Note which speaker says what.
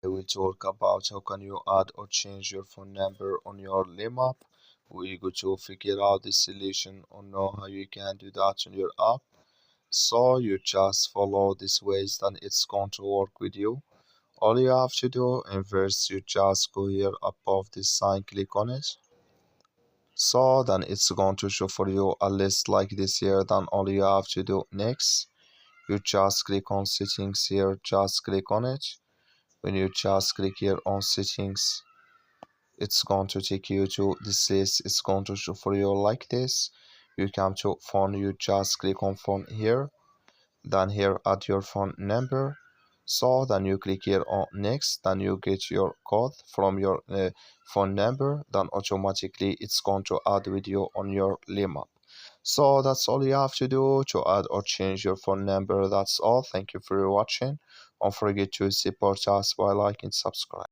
Speaker 1: will talk about how can you add or change your phone number on your Limap. We go to figure out the solution or know how you can do that on your app. So you just follow these ways, then it's going to work with you. All you have to do, in first you just go here above this sign, click on it. So then it's going to show for you a list like this here. Then all you have to do next, you just click on settings here, just click on it. When you just click here on settings, it's going to take you to this list. It's going to show for you like this. You come to phone, you just click on phone here, then here add your phone number. So then you click here on next, then you get your code from your phone number, then automatically it's going to add with you on your Limap. So that's all you have to do to add or change your phone number. That's all. Thank you for watching. Don't forget to support us by liking, subscribe.